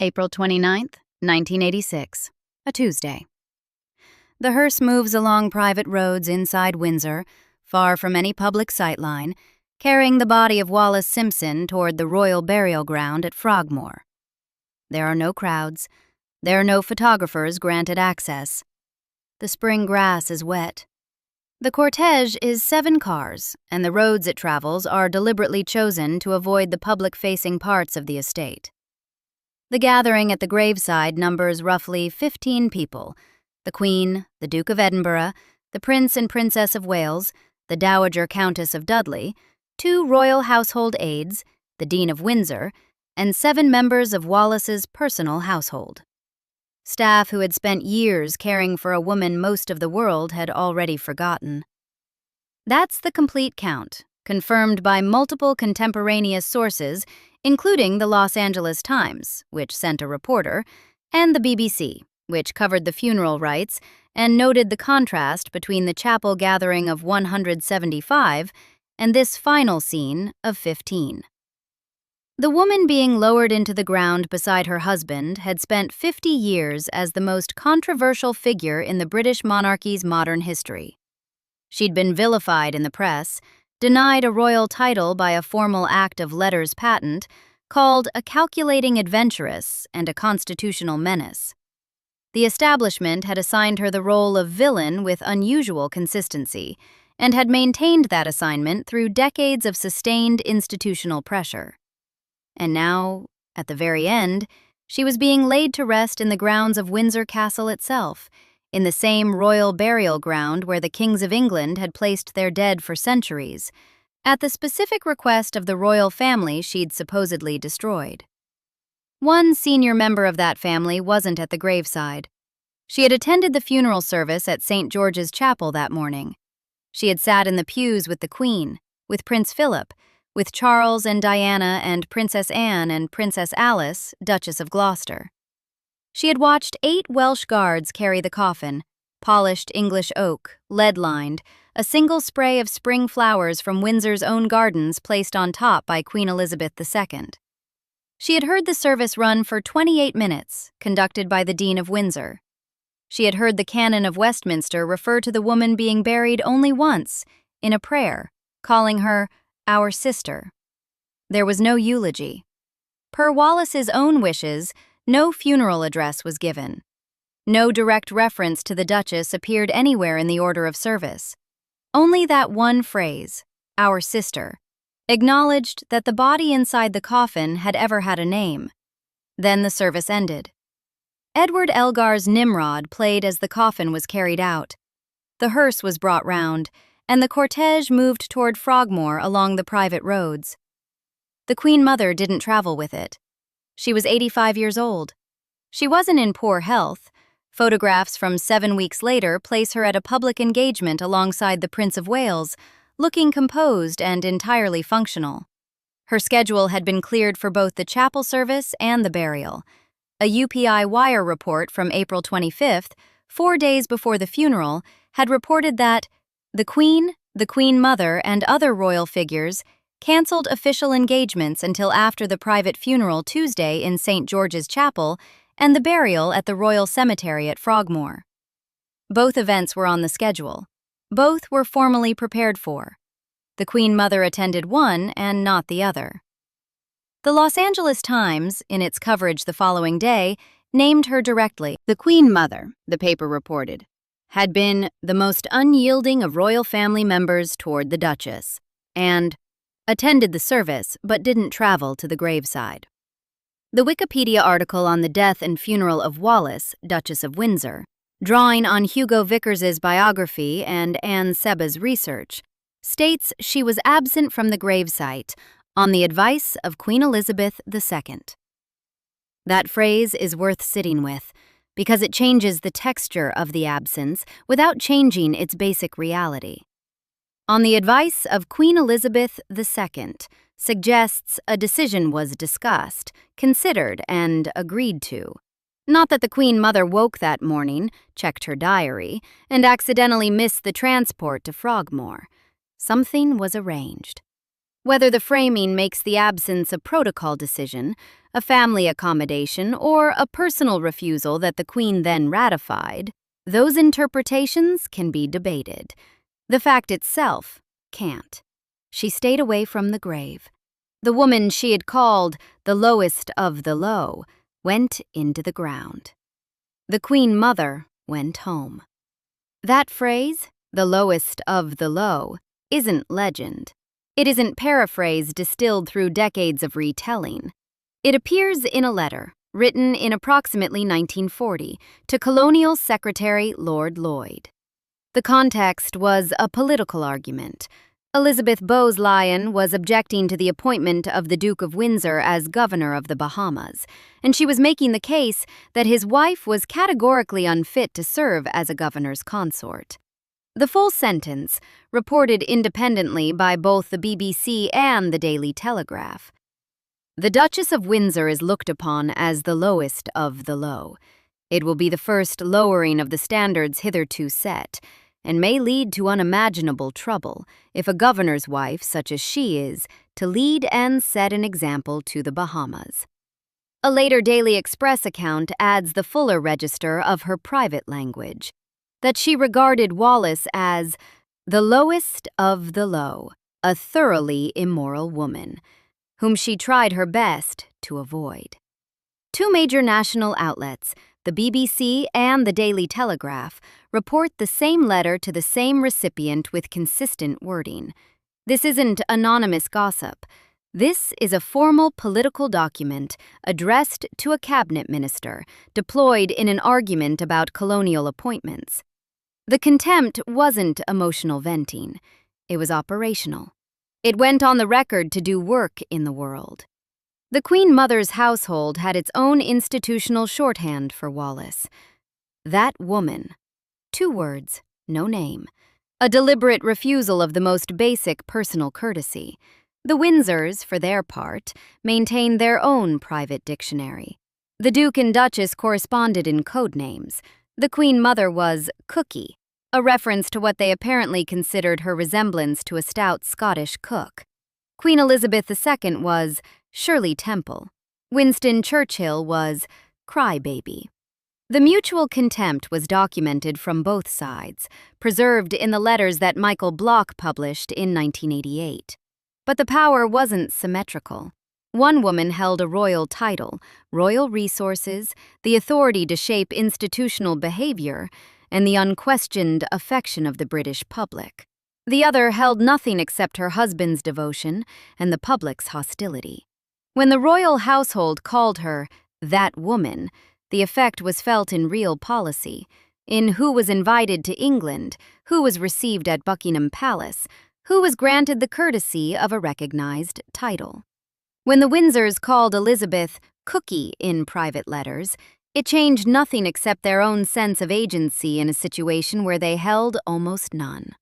April 29th, 1986, a Tuesday. The hearse moves along private roads inside Windsor, far from any public sightline, carrying the body of Wallis Simpson toward the royal burial ground at Frogmore. There are no crowds. There are no photographers granted access. The spring grass is wet. The cortège is 7 cars, and the roads it travels are deliberately chosen to avoid the public-facing parts of the estate. The gathering at the graveside numbers roughly 15 people: the Queen, the Duke of Edinburgh, the Prince and Princess of Wales, the Dowager Countess of Dudley, 2 royal household aides, the Dean of Windsor, and 7 members of Wallis's personal household. Staff who had spent years caring for a woman most of the world had already forgotten. That's the complete count, confirmed by multiple contemporaneous sources, including the Los Angeles Times, which sent a reporter, and the BBC, which covered the funeral rites and noted the contrast between the chapel gathering of 175 and this final scene of 15. The woman being lowered into the ground beside her husband had spent 50 years as the most controversial figure in the British monarchy's modern history. She'd been vilified in the press, denied a royal title by a formal act of letters patent, called a calculating adventuress and a constitutional menace. The establishment had assigned her the role of villain with unusual consistency, and had maintained that assignment through decades of sustained institutional pressure. And now, at the very end, she was being laid to rest in the grounds of Windsor Castle itself, in the same royal burial ground where the kings of England had placed their dead for centuries, at the specific request of the royal family she'd supposedly destroyed. One senior member of that family wasn't at the graveside. She had attended the funeral service at St. George's Chapel that morning. She had sat in the pews with the Queen, with Prince Philip, with Charles and Diana and Princess Anne and Princess Alice, Duchess of Gloucester. She had watched 8 Welsh guards carry the coffin, polished English oak, lead-lined, a single spray of spring flowers from Windsor's own gardens placed on top by Queen Elizabeth II. She had heard the service run for 28 minutes, conducted by the Dean of Windsor. She had heard the Canon of Westminster refer to the woman being buried only once, in a prayer, calling her "our sister." There was no eulogy. Per Wallis's own wishes, no funeral address was given. No direct reference to the Duchess appeared anywhere in the order of service. Only that one phrase, "our sister," acknowledged that the body inside the coffin had ever had a name. Then the service ended. Edward Elgar's Nimrod played as the coffin was carried out. The hearse was brought round, and the cortège moved toward Frogmore along the private roads. The Queen Mother didn't travel with it. She was 85 years old. She wasn't in poor health. Photographs from 7 weeks later place her at a public engagement alongside the Prince of Wales, looking composed and entirely functional. Her schedule had been cleared for both the chapel service and the burial. A UPI Wire report from April 25th, 4 days before the funeral, had reported that the Queen Mother, and other royal figures canceled official engagements until after the private funeral Tuesday in St. George's Chapel and the burial at the Royal Cemetery at Frogmore. Both events were on the schedule. Both were formally prepared for. The Queen Mother attended one and not the other. The Los Angeles Times, in its coverage the following day, named her directly. The Queen Mother, the paper reported, had been the most unyielding of royal family members toward the Duchess, and attended the service but didn't travel to the graveside. The Wikipedia article on the death and funeral of Wallis, Duchess of Windsor, drawing on Hugo Vickers's biography and Anne Seba's research, states she was absent from the gravesite on the advice of Queen Elizabeth II. That phrase is worth sitting with, because it changes the texture of the absence without changing its basic reality. On the advice of Queen Elizabeth II suggests a decision was discussed, considered, and agreed to. Not that the Queen Mother woke that morning, checked her diary, and accidentally missed the transport to Frogmore. Something was arranged. Whether the framing makes the absence a protocol decision, a family accommodation, or a personal refusal that the Queen then ratified, those interpretations can be debated. The fact itself can't. She stayed away from the grave. The woman she had called the lowest of the low went into the ground. The Queen Mother went home. That phrase, the lowest of the low, isn't legend. It isn't paraphrase distilled through decades of retelling. It appears in a letter written in approximately 1940 to Colonial Secretary Lord Lloyd. The context was a political argument. Elizabeth Bowes-Lyon was objecting to the appointment of the Duke of Windsor as governor of the Bahamas, and she was making the case that his wife was categorically unfit to serve as a governor's consort. The full sentence, reported independently by both the BBC and the Daily Telegraph. The Duchess of Windsor is looked upon as the lowest of the low. It will be the first lowering of the standards hitherto set, and may lead to unimaginable trouble if a governor's wife, such as she is, to lead and set an example to the Bahamas. A later Daily Express account adds the fuller register of her private language, that she regarded Wallis as the lowest of the low, a thoroughly immoral woman, whom she tried her best to avoid. Two major national outlets, the BBC and the Daily Telegraph, report the same letter to the same recipient with consistent wording. This isn't anonymous gossip. This is a formal political document addressed to a cabinet minister deployed in an argument about colonial appointments. The contempt wasn't emotional venting. It was operational. It went on the record to do work in the world. The Queen Mother's household had its own institutional shorthand for Wallis. That woman. 2 words, no name. A deliberate refusal of the most basic personal courtesy. The Windsors, for their part, maintained their own private dictionary. The Duke and Duchess corresponded in code names. The Queen Mother was Cookie, a reference to what they apparently considered her resemblance to a stout Scottish cook. Queen Elizabeth II was Shirley Temple. Winston Churchill was Crybaby. The mutual contempt was documented from both sides, preserved in the letters that Michael Bloch published in 1988. But the power wasn't symmetrical. One woman held a royal title, royal resources, the authority to shape institutional behavior, and the unquestioned affection of the British public. The other held nothing except her husband's devotion and the public's hostility. When the royal household called her that woman, the effect was felt in real policy, in who was invited to England, who was received at Buckingham Palace, who was granted the courtesy of a recognized title. When the Windsors called Elizabeth Cookie in private letters, it changed nothing except their own sense of agency in a situation where they held almost none.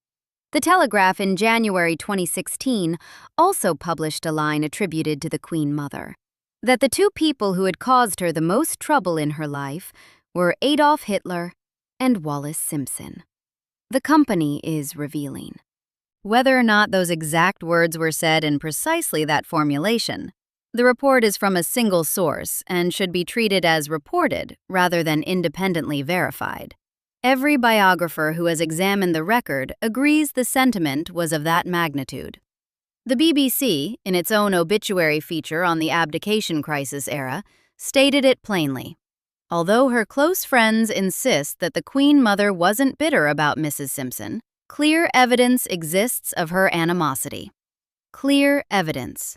The Telegraph in January 2016 also published a line attributed to the Queen Mother, that the 2 people who had caused her the most trouble in her life were Adolf Hitler and Wallis Simpson. The company is revealing. Whether or not those exact words were said in precisely that formulation, the report is from a single source and should be treated as reported rather than independently verified. Every biographer who has examined the record agrees the sentiment was of that magnitude. The BBC, in its own obituary feature on the abdication crisis era, stated it plainly. Although her close friends insist that the Queen Mother wasn't bitter about Mrs. Simpson, clear evidence exists of her animosity. Clear evidence.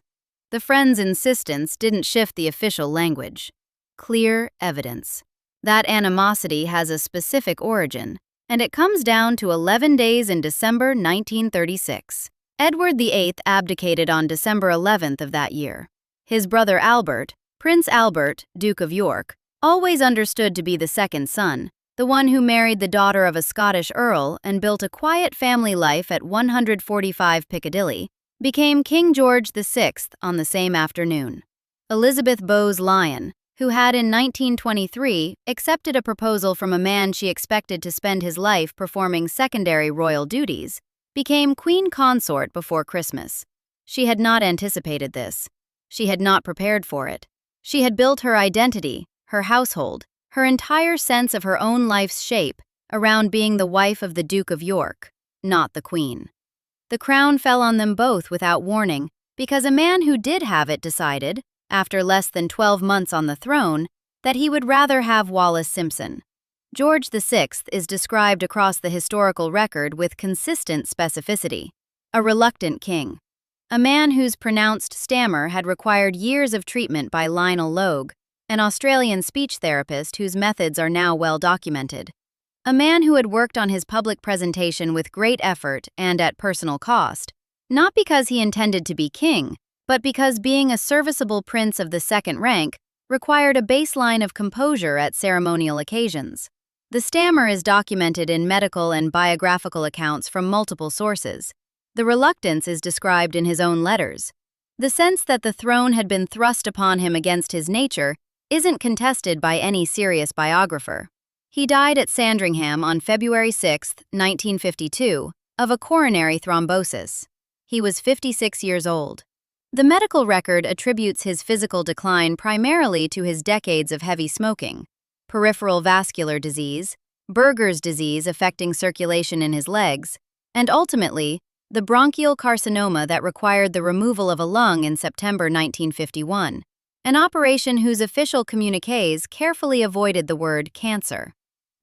The friends' insistence didn't shift the official language. Clear evidence. That animosity has a specific origin, and it comes down to 11 days in December 1936. Edward VIII abdicated on December 11th of that year. His brother Albert, Prince Albert, Duke of York, always understood to be the second son, the one who married the daughter of a Scottish earl and built a quiet family life at 145 Piccadilly, became King George VI on the same afternoon. Elizabeth Bowes-Lyon, who had in 1923 accepted a proposal from a man she expected to spend his life performing secondary royal duties, became Queen Consort before Christmas. She had not anticipated this. She had not prepared for it. She had built her identity, her household, her entire sense of her own life's shape around being the wife of the Duke of York, not the Queen. The crown fell on them both without warning, because a man who did have it decided, after less than 12 months on the throne, that he would rather have Wallis Simpson. George VI is described across the historical record with consistent specificity. A reluctant king. A man whose pronounced stammer had required years of treatment by Lionel Logue, an Australian speech therapist whose methods are now well documented. A man who had worked on his public presentation with great effort and at personal cost, not because he intended to be king, but because being a serviceable prince of the second rank required a baseline of composure at ceremonial occasions. The stammer is documented in medical and biographical accounts from multiple sources. The reluctance is described in his own letters. The sense that the throne had been thrust upon him against his nature isn't contested by any serious biographer. He died at Sandringham on February 6, 1952, of a coronary thrombosis. He was 56 years old. The medical record attributes his physical decline primarily to his decades of heavy smoking, peripheral vascular disease, Berger's disease affecting circulation in his legs, and ultimately, the bronchial carcinoma that required the removal of a lung in September 1951, an operation whose official communiques carefully avoided the word cancer.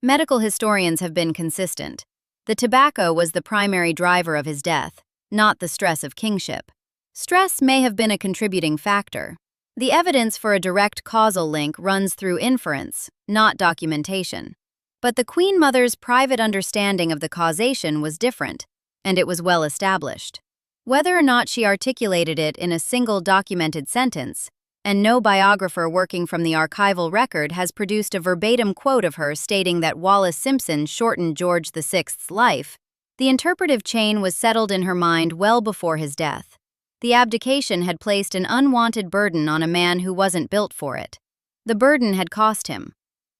Medical historians have been consistent. The tobacco was the primary driver of his death, not the stress of kingship. Stress may have been a contributing factor. The evidence for a direct causal link runs through inference, not documentation. But the Queen Mother's private understanding of the causation was different, and it was well established. Whether or not she articulated it in a single documented sentence, and no biographer working from the archival record has produced a verbatim quote of her stating that Wallis Simpson shortened George VI's life, the interpretive chain was settled in her mind well before his death. The abdication had placed an unwanted burden on a man who wasn't built for it. The burden had cost him.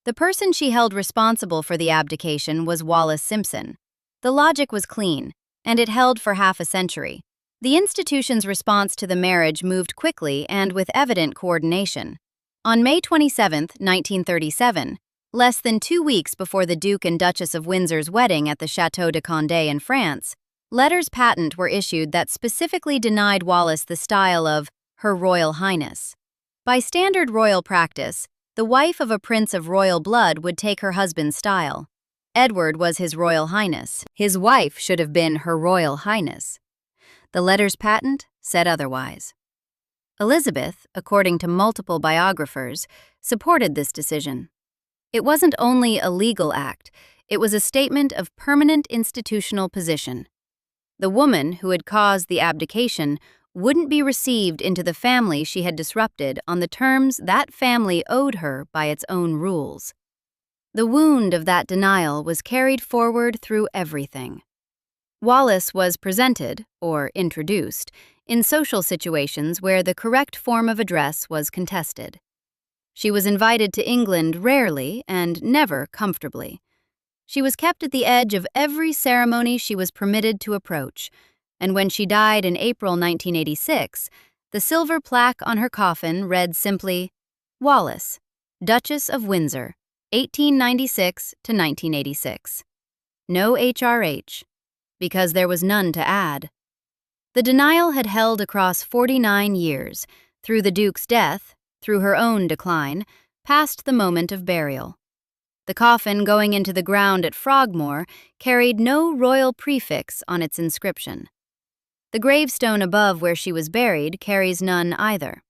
The person she held responsible for the abdication was Wallis Simpson. The logic was clean, and it held for half a century. The institution's response to the marriage moved quickly and with evident coordination. On May 27, 1937, less than 2 weeks before the Duke and Duchess of Windsor's wedding at the Château de Condé in France, letters patent were issued that specifically denied Wallis the style of Her Royal Highness. By standard royal practice, the wife of a prince of royal blood would take her husband's style. Edward was His Royal Highness. His wife should have been Her Royal Highness. The letters patent said otherwise. Elizabeth, according to multiple biographers, supported this decision. It wasn't only a legal act, it was a statement of permanent institutional position. The woman who had caused the abdication wouldn't be received into the family she had disrupted on the terms that family owed her by its own rules. The wound of that denial was carried forward through everything. Wallis was presented, or introduced, in social situations where the correct form of address was contested. She was invited to England rarely and never comfortably. She was kept at the edge of every ceremony she was permitted to approach, and when she died in April 1986, the silver plaque on her coffin read simply, Wallis, Duchess of Windsor, 1896 to 1986. No HRH, because there was none to add. The denial had held across 49 years, through the Duke's death, through her own decline, past the moment of burial. The coffin going into the ground at Frogmore carried no royal prefix on its inscription. The gravestone above where she was buried carries none either.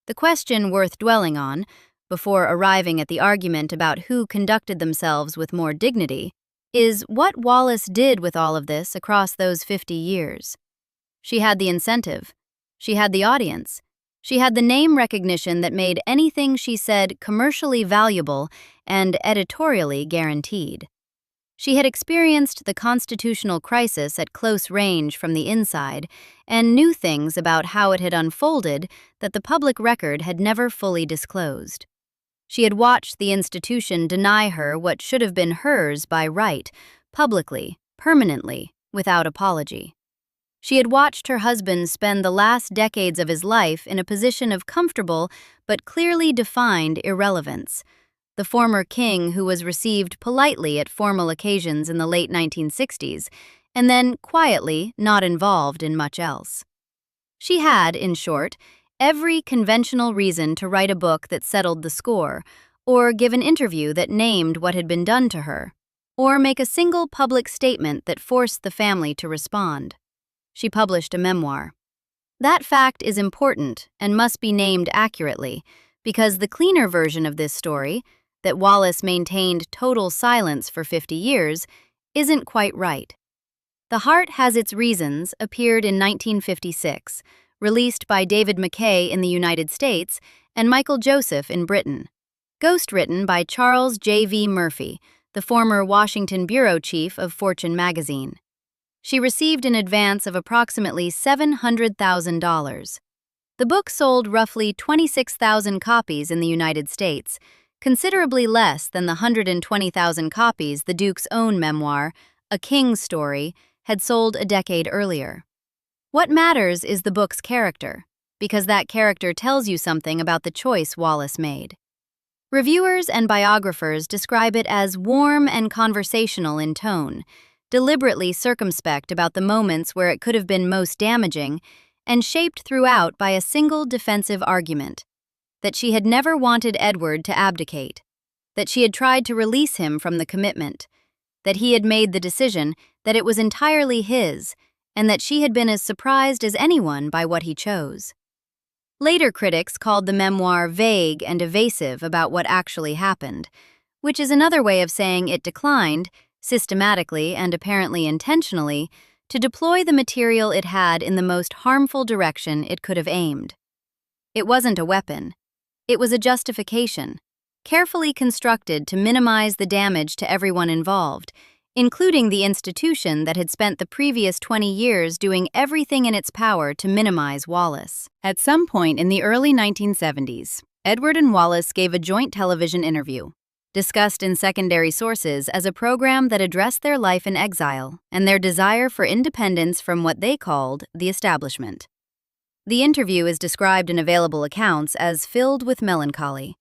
The question worth dwelling on, before arriving at the argument about who conducted themselves with more dignity, is what Wallis did with all of this across those 50 years. She had the incentive. She had the audience. She had the name recognition that made anything she said commercially valuable and editorially guaranteed. She had experienced the constitutional crisis at close range from the inside and knew things about how it had unfolded that the public record had never fully disclosed. She had watched the institution deny her what should have been hers by right, publicly, permanently, without apology. She had watched her husband spend the last decades of his life in a position of comfortable but clearly defined irrelevance. The former king who was received politely at formal occasions in the late 1960s, and then quietly not involved in much else. She had, in short, every conventional reason to write a book that settled the score, or give an interview that named what had been done to her, or make a single public statement that forced the family to respond. She published a memoir. That fact is important and must be named accurately, because the cleaner version of this story, that Wallis maintained total silence for 50 years, isn't quite right. The Heart Has Its Reasons appeared in 1956, released by David Mackay in the United States and Michael Joseph in Britain. Ghostwritten by Charles J.V. Murphy, the former Washington bureau chief of Fortune magazine. She received an advance of approximately $700,000. The book sold roughly 26,000 copies in the United States, considerably less than the 120,000 copies the Duke's own memoir, A King's Story, had sold a decade earlier. What matters is the book's character, because that character tells you something about the choice Wallis made. Reviewers and biographers describe it as warm and conversational in tone, deliberately circumspect about the moments where it could have been most damaging, and shaped throughout by a single defensive argument: that she had never wanted Edward to abdicate, that she had tried to release him from the commitment, that he had made the decision that it was entirely his, and that she had been as surprised as anyone by what he chose. Later critics called the memoir vague and evasive about what actually happened, which is another way of saying it declined, systematically and apparently intentionally, to deploy the material it had in the most harmful direction it could have aimed. It wasn't a weapon. It was a justification, carefully constructed to minimize the damage to everyone involved, including the institution that had spent the previous 20 years doing everything in its power to minimize Wallis. At some point in the early 1970s, Edward and Wallis gave a joint television interview, discussed in secondary sources as a program that addressed their life in exile and their desire for independence from what they called the establishment. The interview is described in available accounts as filled with melancholy.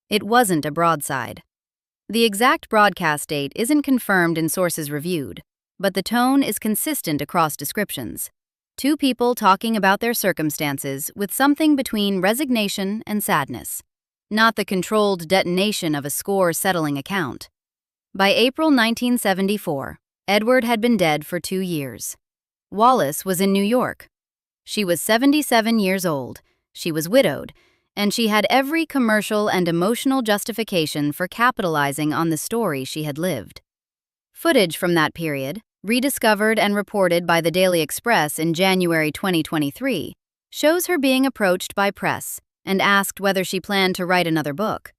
It wasn't a broadside. The exact broadcast date isn't confirmed in sources reviewed, but the tone is consistent across descriptions. Two people talking about their circumstances with something between resignation and sadness, not the controlled detonation of a score-settling account. By April 1974, Edward had been dead for 2 years. Wallis was in New York. She was 77 years old, she was widowed, and she had every commercial and emotional justification for capitalizing on the story she had lived. Footage from that period, rediscovered and reported by the Daily Express in January 2023, shows her being approached by press and asked whether she planned to write another book.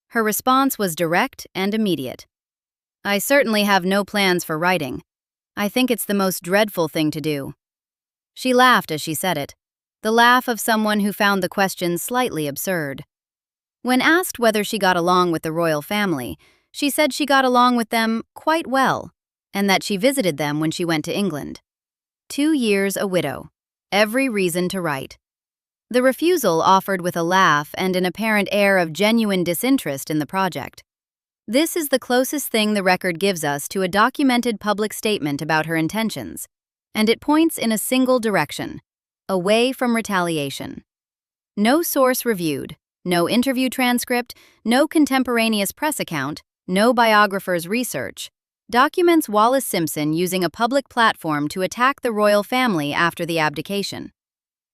Her response was direct and immediate. "I certainly have no plans for writing. I think it's the most dreadful thing to do." She laughed as she said it, the laugh of someone who found the question slightly absurd. When asked whether she got along with the royal family, she said she got along with them quite well, and that she visited them when she went to England. 2 years a widow. Every reason to write. The refusal offered with a laugh and an apparent air of genuine disinterest in the project. This is the closest thing the record gives us to a documented public statement about her intentions, and it points in a single direction: away from retaliation. No source reviewed, no interview transcript, no contemporaneous press account, no biographer's research, documents Wallis Simpson using a public platform to attack the royal family after the abdication.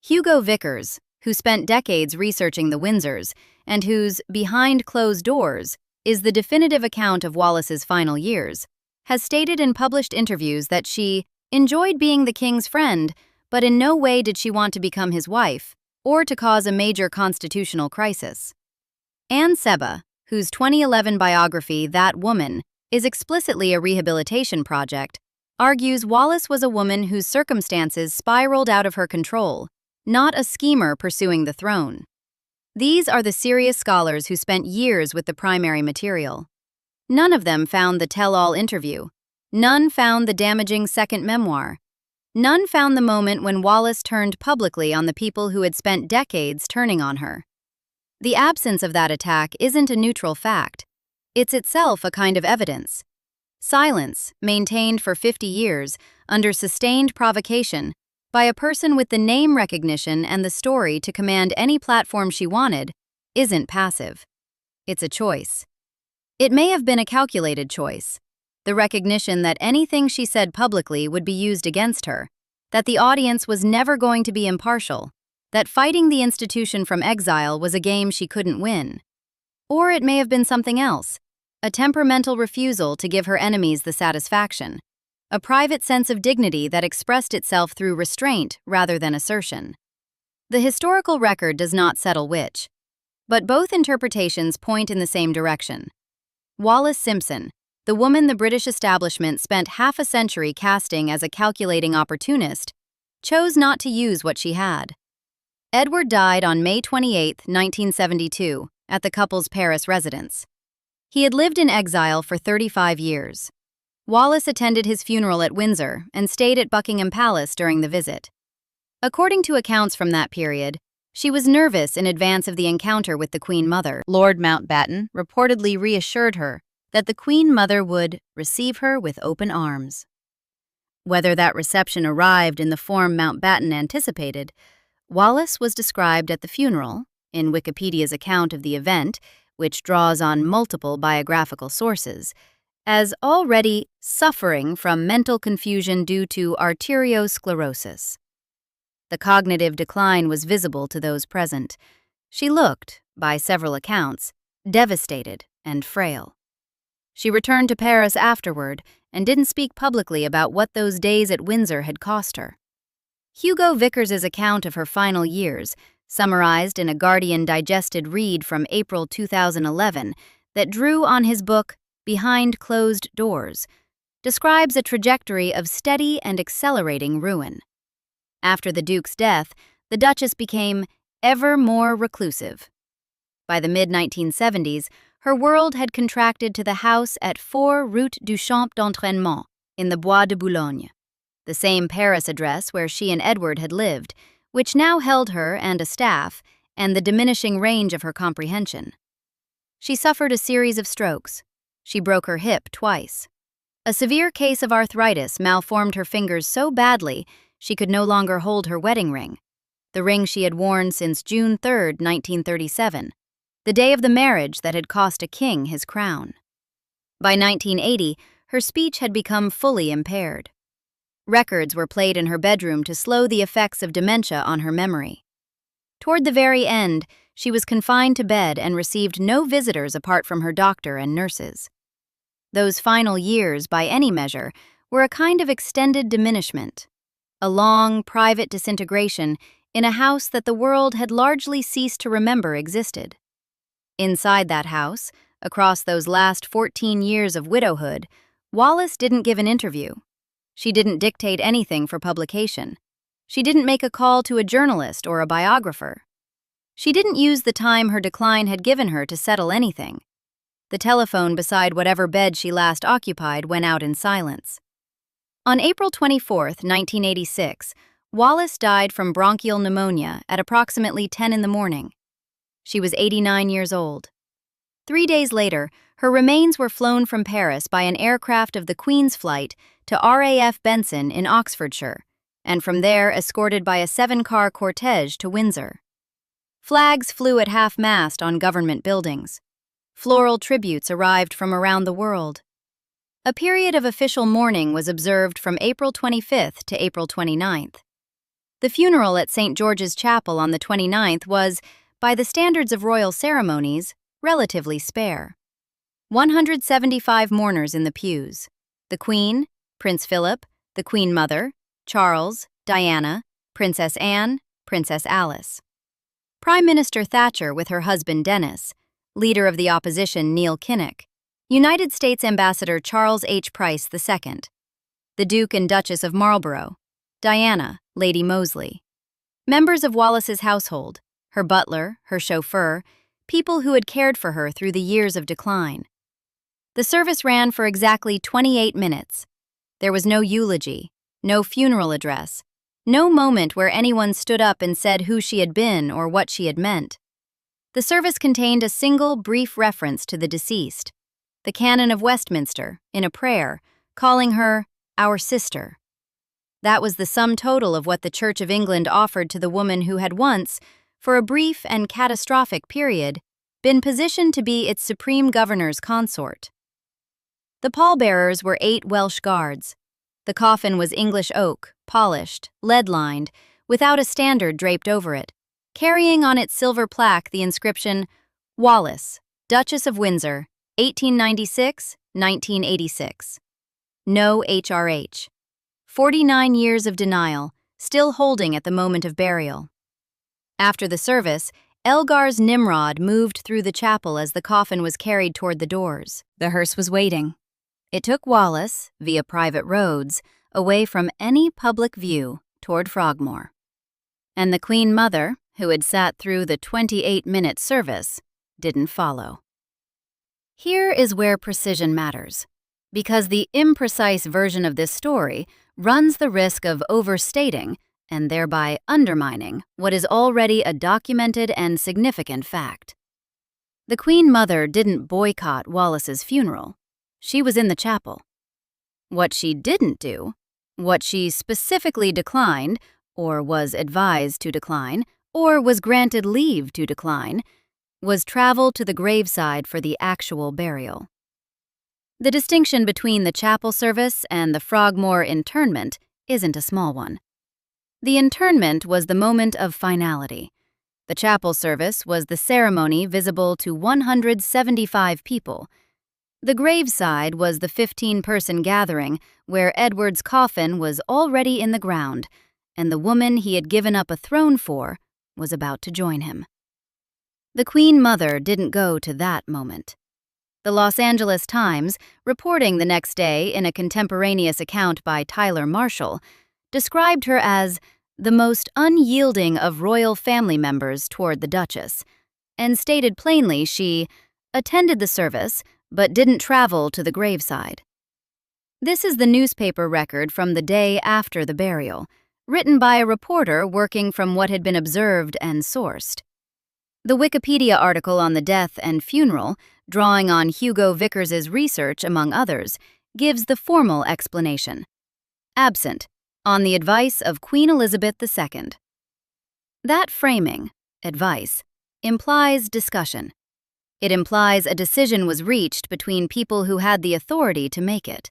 Hugo Vickers, who spent decades researching the Windsors and whose Behind Closed Doors is the definitive account of Wallis's final years, has stated in published interviews that she enjoyed being the king's friend, but in no way did she want to become his wife or to cause a major constitutional crisis. Anne Seba, whose 2011 biography, That Woman, is explicitly a rehabilitation project, argues Wallis was a woman whose circumstances spiraled out of her control, not a schemer pursuing the throne. These are the serious scholars who spent years with the primary material. None of them found the tell-all interview. None found the damaging second memoir. None found the moment when Wallis turned publicly on the people who had spent decades turning on her. The absence of that attack isn't a neutral fact. It's itself a kind of evidence. Silence, maintained for 50 years, under sustained provocation, by a person with the name recognition and the story to command any platform she wanted, isn't passive. It's a choice. It may have been a calculated choice. The recognition that anything she said publicly would be used against her, that the audience was never going to be impartial, that fighting the institution from exile was a game she couldn't win. Or it may have been something else, a temperamental refusal to give her enemies the satisfaction, a private sense of dignity that expressed itself through restraint rather than assertion. The historical record does not settle which, but both interpretations point in the same direction. Wallis Simpson, the woman the British establishment spent half a century casting as a calculating opportunist, chose not to use what she had. Edward died on May 28, 1972, at the couple's Paris residence. He had lived in exile for 35 years. Wallis attended his funeral at Windsor and stayed at Buckingham Palace during the visit. According to accounts from that period, she was nervous in advance of the encounter with the Queen Mother. Lord Mountbatten reportedly reassured her that the Queen Mother would receive her with open arms. Whether that reception arrived in the form Mountbatten anticipated, Wallis was described at the funeral, in Wikipedia's account of the event, which draws on multiple biographical sources, as already suffering from mental confusion due to arteriosclerosis. The cognitive decline was visible to those present. She looked, by several accounts, devastated and frail. She returned to Paris afterward and didn't speak publicly about what those days at Windsor had cost her. Hugo Vickers's account of her final years, summarized in a Guardian digested read from April 2011 that drew on his book Behind Closed Doors, describes a trajectory of steady and accelerating ruin. After the Duke's death, the Duchess became ever more reclusive. By the mid-1970s, her world had contracted to the house at 4 Route du Champ d'Entraînement in the Bois de Boulogne, the same Paris address where she and Edward had lived, which now held her and a staff, and the diminishing range of her comprehension. She suffered a series of strokes. She broke her hip twice. A severe case of arthritis malformed her fingers so badly she could no longer hold her wedding ring, the ring she had worn since June 3, 1937, the day of the marriage that had cost a king his crown. By 1980, her speech had become fully impaired. Records were played in her bedroom to slow the effects of dementia on her memory. Toward the very end, she was confined to bed and received no visitors apart from her doctor and nurses. Those final years, by any measure, were a kind of extended diminishment, a long, private disintegration in a house that the world had largely ceased to remember existed. Inside that house, across those last 14 years of widowhood, Wallis didn't give an interview. She didn't dictate anything for publication. She didn't make a call to a journalist or a biographer. She didn't use the time her decline had given her to settle anything. The telephone beside whatever bed she last occupied went out in silence. On April 24, 1986, Wallis died from bronchial pneumonia at approximately 10 in the morning. She was 89 years old. 3 days later, her remains were flown from Paris by an aircraft of the Queen's Flight to RAF Benson in Oxfordshire, and from there escorted by a 7-car cortège to Windsor. Flags flew at half-mast on government buildings. Floral tributes arrived from around the world. A period of official mourning was observed from April 25th to April 29th. The funeral at St. George's Chapel on the 29th was, by the standards of royal ceremonies, relatively spare. 175 mourners in the pews. The Queen, Prince Philip, the Queen Mother, Charles, Diana, Princess Anne, Princess Alice. Prime Minister Thatcher with her husband Dennis, leader of the opposition Neil Kinnock, United States Ambassador Charles H. Price II, the Duke and Duchess of Marlborough, Diana, Lady Moseley. Members of Wallis's household, her butler, her chauffeur, people who had cared for her through the years of decline. The service ran for exactly 28 minutes. There was no eulogy, no funeral address, no moment where anyone stood up and said who she had been or what she had meant. The service contained a single brief reference to the deceased, the Canon of Westminster, in a prayer, calling her "our sister." That was the sum total of what the Church of England offered to the woman who had once, for a brief and catastrophic period, been positioned to be its supreme governor's consort. The pallbearers were 8 Welsh guards. The coffin was English oak, polished, lead-lined, without a standard draped over it, carrying on its silver plaque the inscription, "Wallis, Duchess of Windsor, 1896-1986. No HRH. 49 years of denial, still holding at the moment of burial." After the service, Elgar's Nimrod moved through the chapel as the coffin was carried toward the doors. The hearse was waiting. It took Wallis, via private roads, away from any public view toward Frogmore. And the Queen Mother, who had sat through the 28-minute service, didn't follow. Here is where precision matters, because the imprecise version of this story runs the risk of overstating and thereby undermining what is already a documented and significant fact. The Queen Mother didn't boycott Wallis's funeral. She was in the chapel. What she didn't do, what she specifically declined, or was advised to decline, or was granted leave to decline, was travel to the graveside for the actual burial. The distinction between the chapel service and the Frogmore interment isn't a small one. The interment was the moment of finality. The chapel service was the ceremony visible to 175 people. The graveside was the 15-person gathering where Edward's coffin was already in the ground, and the woman he had given up a throne for was about to join him. The Queen Mother didn't go to that moment. The Los Angeles Times, reporting the next day in a contemporaneous account by Tyler Marshall, described her as the most unyielding of royal family members toward the Duchess, and stated plainly she attended the service but didn't travel to the graveside. This is the newspaper record from the day after the burial, written by a reporter working from what had been observed and sourced. The Wikipedia article on the death and funeral, drawing on Hugo Vickers's research among others, gives the formal explanation. Absent, on the advice of Queen Elizabeth II. That framing, advice, implies discussion. It implies a decision was reached between people who had the authority to make it.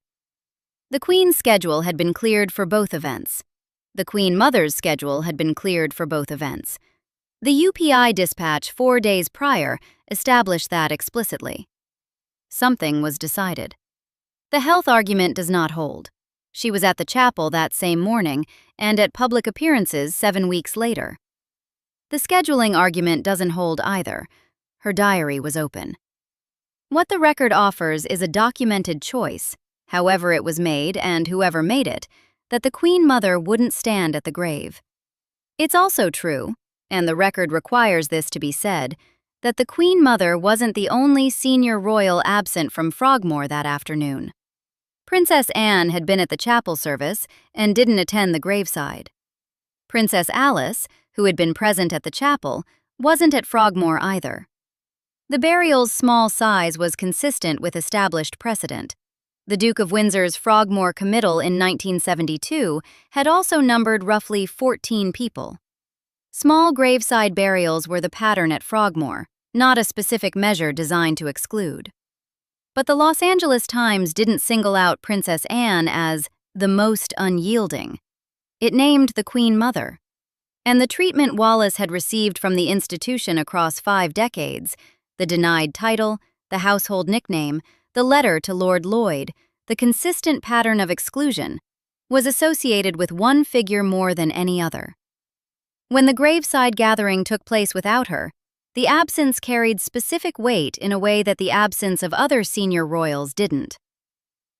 The Queen's schedule had been cleared for both events. The Queen Mother's schedule had been cleared for both events. The UPI dispatch 4 days prior established that explicitly. Something was decided. The health argument does not hold. She was at the chapel that same morning and at public appearances 7 weeks later. The scheduling argument doesn't hold either. Her diary was open. What the record offers is a documented choice, however it was made and whoever made it, that the Queen Mother wouldn't stand at the grave. It's also true, and the record requires this to be said, that the Queen Mother wasn't the only senior royal absent from Frogmore that afternoon. Princess Anne had been at the chapel service and didn't attend the graveside. Princess Alice, who had been present at the chapel, wasn't at Frogmore either. The burial's small size was consistent with established precedent. The Duke of Windsor's Frogmore committal in 1972 had also numbered roughly 14 people. Small graveside burials were the pattern at Frogmore, not a specific measure designed to exclude. But the Los Angeles Times didn't single out Princess Anne as the most unyielding. It named the Queen Mother. And the treatment Wallis had received from the institution across 5 decades, the denied title, the household nickname, the letter to Lord Lloyd, the consistent pattern of exclusion, was associated with one figure more than any other. When the graveside gathering took place without her, the absence carried specific weight in a way that the absence of other senior royals didn't.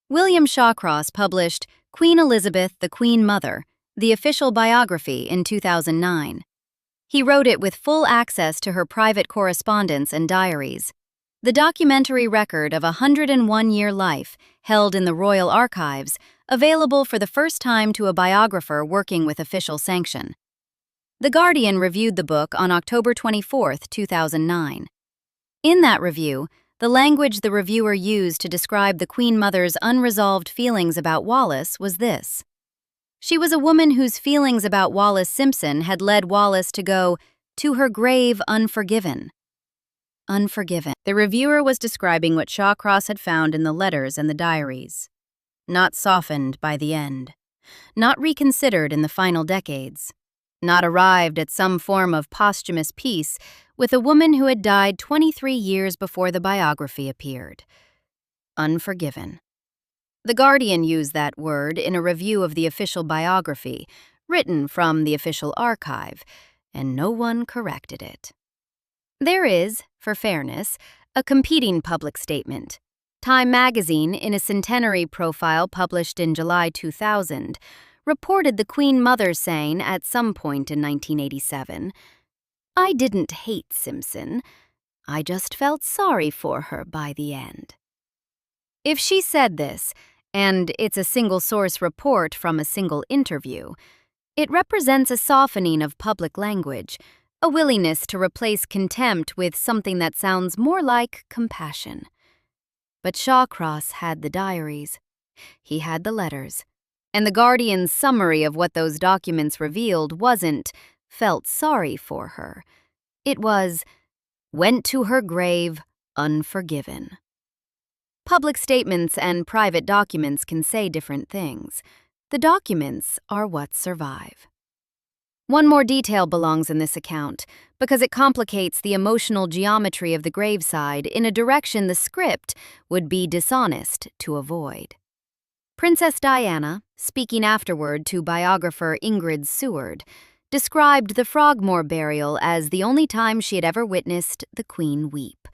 William Shawcross published Queen Elizabeth, the Queen Mother, the official biography in 2009. He wrote it with full access to her private correspondence and diaries. The documentary record of a 101-year life held in the Royal Archives available for the first time to a biographer working with official sanction. The Guardian reviewed the book on October 24, 2009. In that review, the language the reviewer used to describe the Queen Mother's unresolved feelings about Wallis was this: she was a woman whose feelings about Wallis Simpson had led Wallis to go to her grave unforgiven. Unforgiven. The reviewer was describing what Shawcross had found in the letters and the diaries. Not softened by the end. Not reconsidered in the final decades. Not arrived at some form of posthumous peace with a woman who had died 23 years before the biography appeared. Unforgiven. The Guardian used that word in a review of the official biography, written from the official archive, and no one corrected it. There is, for fairness, a competing public statement. Time magazine, in a centenary profile published in July 2000, reported the Queen Mother saying at some point in 1987, "I didn't hate Simpson. I just felt sorry for her by the end." If she said this, and it's a single-source report from a single interview, it represents a softening of public language, a willingness to replace contempt with something that sounds more like compassion. But Shawcross had the diaries. He had the letters. And the Guardian's summary of what those documents revealed wasn't "felt sorry for her." It was "went to her grave unforgiven." Public statements and private documents can say different things. The documents are what survive. One more detail belongs in this account, because it complicates the emotional geometry of the graveside in a direction the script would be dishonest to avoid. Princess Diana, speaking afterward to biographer Ingrid Seward, described the Frogmore burial as the only time she had ever witnessed the Queen weep.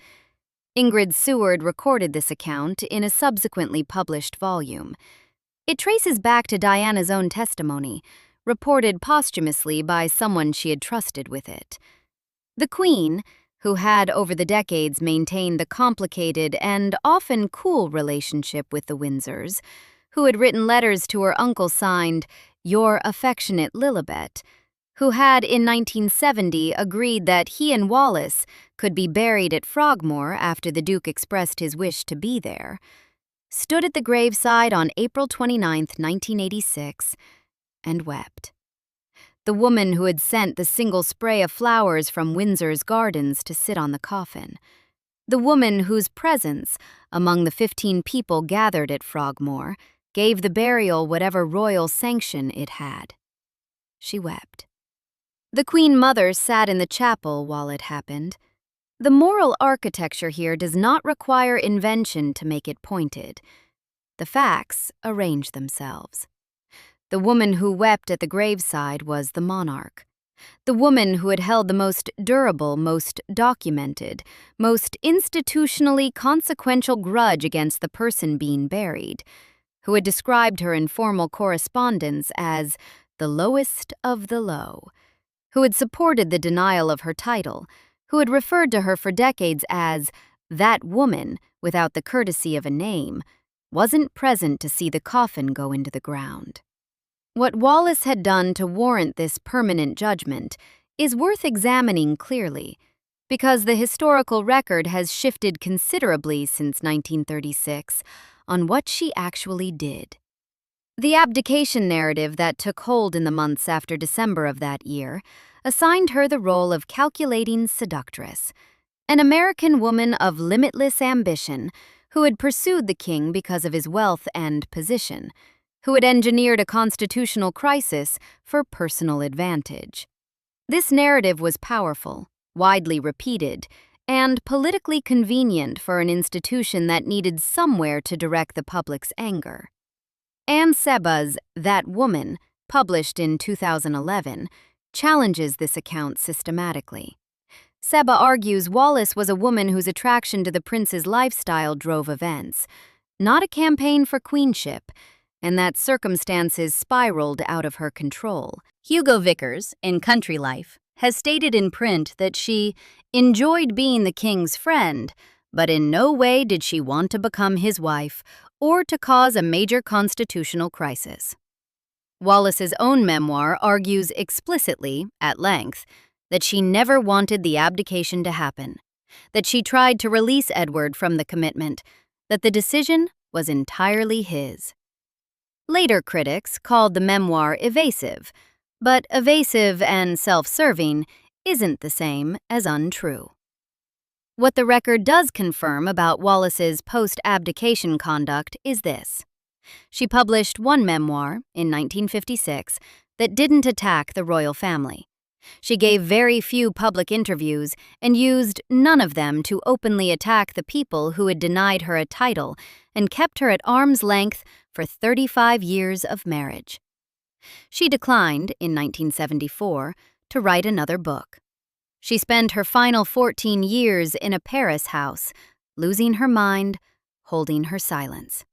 Ingrid Seward recorded this account in a subsequently published volume. It traces back to Diana's own testimony, reported posthumously by someone she had trusted with it. The Queen, who had over the decades maintained the complicated and often cool relationship with the Windsors, who had written letters to her uncle signed, "Your affectionate Lilibet," who had in 1970 agreed that he and Wallis could be buried at Frogmore after the Duke expressed his wish to be there, stood at the graveside on April 29, 1986, and wept. The woman who had sent the single spray of flowers from Windsor's gardens to sit on the coffin. The woman whose presence, among the 15 people gathered at Frogmore, gave the burial whatever royal sanction it had. She wept. The Queen Mother sat in the chapel while it happened. The moral architecture here does not require invention to make it pointed. The facts arrange themselves. The woman who wept at the graveside was the monarch. The woman who had held the most durable, most documented, most institutionally consequential grudge against the person being buried, who had described her in formal correspondence as the lowest of the low, who had supported the denial of her title, who had referred to her for decades as that woman without the courtesy of a name, wasn't present to see the coffin go into the ground. What Wallis had done to warrant this permanent judgment is worth examining clearly, because the historical record has shifted considerably since 1936 on what she actually did. The abdication narrative that took hold in the months after December of that year assigned her the role of calculating seductress, an American woman of limitless ambition who had pursued the king because of his wealth and position, who had engineered a constitutional crisis for personal advantage. This narrative was powerful, widely repeated, and politically convenient for an institution that needed somewhere to direct the public's anger. Anne Seba's That Woman, published in 2011, challenges this account systematically. Seba argues Wallis was a woman whose attraction to the prince's lifestyle drove events, not a campaign for queenship, and that circumstances spiraled out of her control. Hugo Vickers, in Country Life, has stated in print that she enjoyed being the king's friend, but in no way did she want to become his wife or to cause a major constitutional crisis. Wallis's own memoir argues explicitly, at length, that she never wanted the abdication to happen, that she tried to release Edward from the commitment, that the decision was entirely his. Later critics called the memoir evasive, but evasive and self-serving isn't the same as untrue. What the record does confirm about Wallis's post-abdication conduct is this. She published one memoir, in 1956, that didn't attack the royal family. She gave very few public interviews and used none of them to openly attack the people who had denied her a title and kept her at arm's length for 35 years of marriage. She declined, in 1974, to write another book. She spent her final 14 years in a Paris house, losing her mind, holding her silence.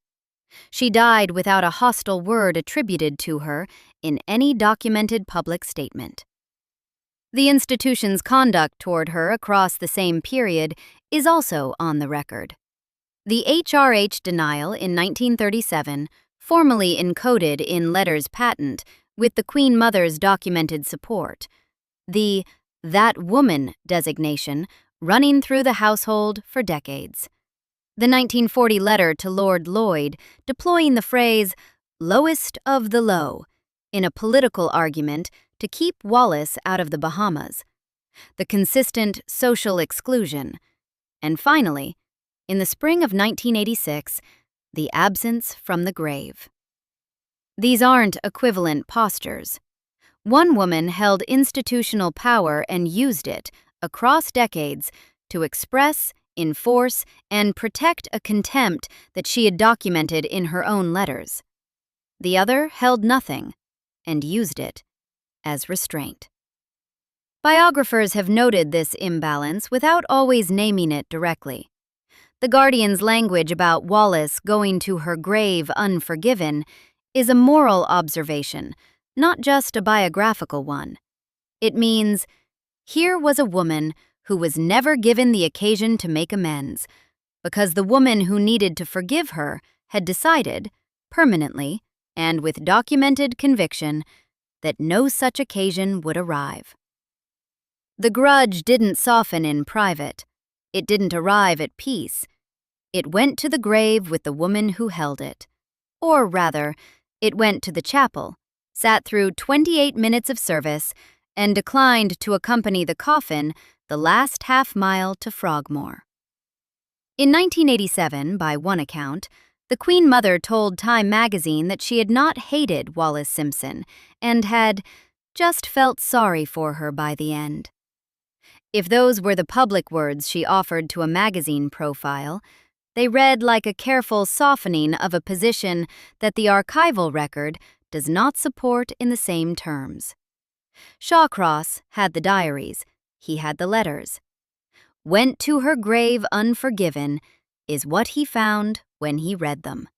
She died without a hostile word attributed to her in any documented public statement. The institution's conduct toward her across the same period is also on the record. The HRH denial in 1937, formally encoded in letters patent with the Queen Mother's documented support. The "that woman" designation running through the household for decades. The 1940 letter to Lord Lloyd deploying the phrase "lowest of the low" in a political argument to keep Wallis out of the Bahamas. The consistent social exclusion. And finally, in the spring of 1986, the absence from the grave. These aren't equivalent postures. One woman held institutional power and used it, across decades, to express, enforce, and protect a contempt that she had documented in her own letters. The other held nothing and used it as restraint. Biographers have noted this imbalance without always naming it directly. The Guardian's language about Wallis going to her grave unforgiven is a moral observation, not just a biographical one. It means, here was a woman who was never given the occasion to make amends, because the woman who needed to forgive her had decided, permanently, and with documented conviction, that no such occasion would arrive. The grudge didn't soften in private. It didn't arrive at peace. It went to the grave with the woman who held it. Or rather, it went to the chapel, sat through 28 minutes of service, and declined to accompany the coffin the last half-mile to Frogmore. In 1987, by one account, the Queen Mother told Time magazine that she had not hated Wallis Simpson and had just felt sorry for her by the end. If those were the public words she offered to a magazine profile, they read like a careful softening of a position that the archival record does not support in the same terms. Shawcross had the diaries, he had the letters. Went to her grave unforgiven is what he found when he read them.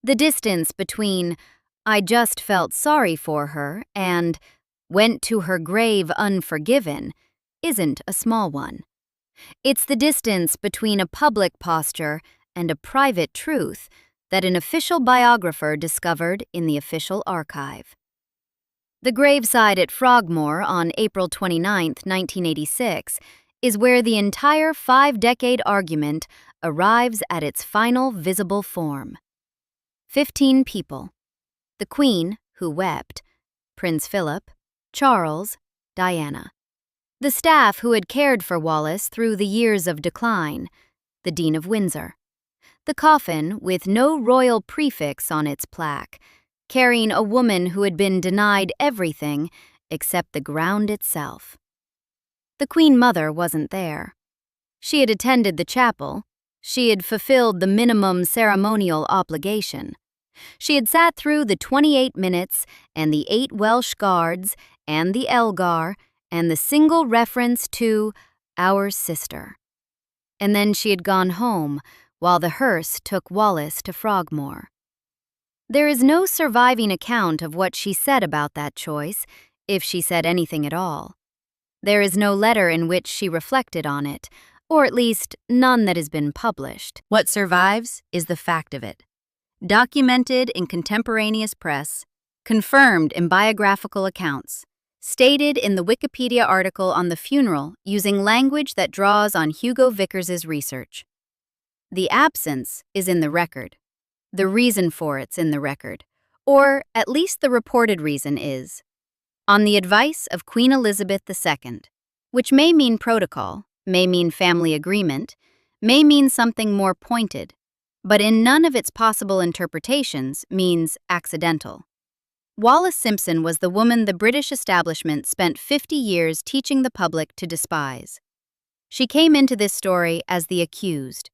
The distance between "I just felt sorry for her" and "went to her grave unforgiven" isn't a small one. It's the distance between a public posture and a private truth that an official biographer discovered in the official archive. The graveside at Frogmore on April 29, 1986, is where the entire 5-decade argument arrives at its final visible form. 15 people. The Queen, who wept, Prince Philip, Charles, Diana. The staff who had cared for Wallis through the years of decline, the Dean of Windsor. The coffin, with no royal prefix on its plaque, carrying a woman who had been denied everything except the ground itself. The Queen Mother wasn't there. She had attended the chapel. She had fulfilled the minimum ceremonial obligation. She had sat through the 28 minutes and the 8 Welsh guards and the Elgar and the single reference to "our sister." And then she had gone home while the hearse took Wallis to Frogmore. There is no surviving account of what she said about that choice, if she said anything at all. There is no letter in which she reflected on it, or at least none that has been published. What survives is the fact of it, documented in contemporaneous press, confirmed in biographical accounts, stated in the Wikipedia article on the funeral using language that draws on Hugo Vickers's research. The absence is in the record. The reason for it's in the record, or at least the reported reason is, on the advice of Queen Elizabeth II, which may mean protocol, may mean family agreement, may mean something more pointed, but in none of its possible interpretations means accidental. Wallis Simpson was the woman the British establishment spent 50 years teaching the public to despise. She came into this story as the accused,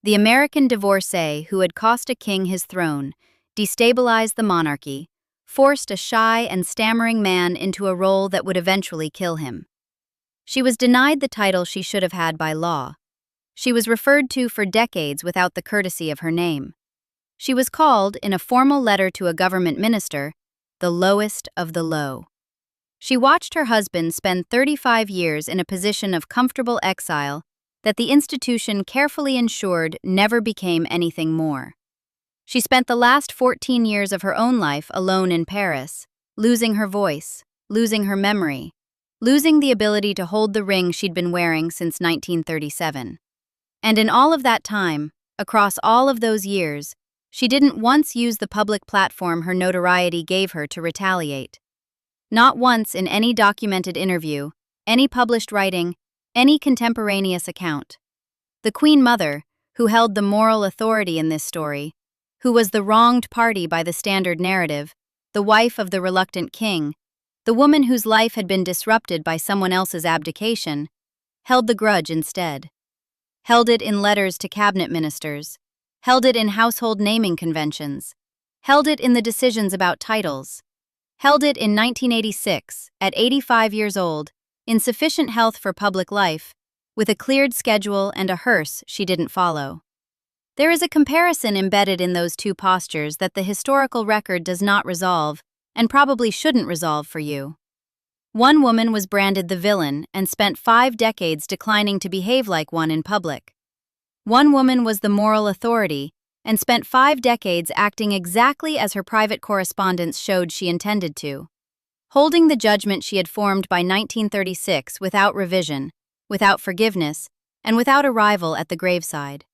the American divorcee who had cost a king his throne, destabilized the monarchy, forced a shy and stammering man into a role that would eventually kill him. She was denied the title she should have had by law. She was referred to for decades without the courtesy of her name. She was called, in a formal letter to a government minister, the lowest of the low. She watched her husband spend 35 years in a position of comfortable exile that the institution carefully ensured never became anything more. She spent the last 14 years of her own life alone in Paris, losing her voice, losing her memory, losing the ability to hold the ring she'd been wearing since 1937. And in all of that time, across all of those years, she didn't once use the public platform her notoriety gave her to retaliate. Not once in any documented interview, any published writing, any contemporaneous account. The Queen Mother, who held the moral authority in this story, who was the wronged party by the standard narrative, the wife of the reluctant king, the woman whose life had been disrupted by someone else's abdication, held the grudge instead. Held it in letters to cabinet ministers, held it in household naming conventions, held it in the decisions about titles, held it in 1986, at 85 years old, in sufficient health for public life, with a cleared schedule and a hearse she didn't follow. There is a comparison embedded in those two postures that the historical record does not resolve, and probably shouldn't resolve for you. One woman was branded the villain and spent 5 decades declining to behave like one in public. One woman was the moral authority and spent 5 decades acting exactly as her private correspondence showed she intended to, holding the judgment she had formed by 1936 without revision, without forgiveness, and without a rival at the graveside.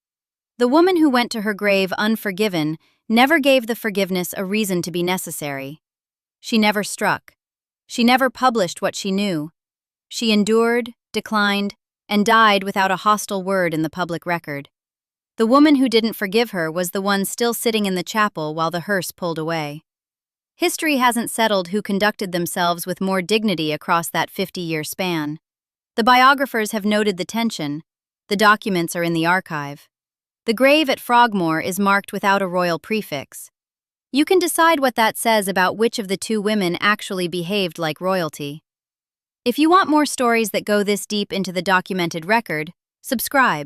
The woman who went to her grave unforgiven never gave the forgiveness a reason to be necessary. She never struck. She never published what she knew. She endured, declined, and died without a hostile word in the public record. The woman who didn't forgive her was the one still sitting in the chapel while the hearse pulled away. History hasn't settled who conducted themselves with more dignity across that 50-year span. The biographers have noted the tension. The documents are in the archive. The grave at Frogmore is marked without a royal prefix. You can decide what that says about which of the two women actually behaved like royalty. If you want more stories that go this deep into the documented record, subscribe.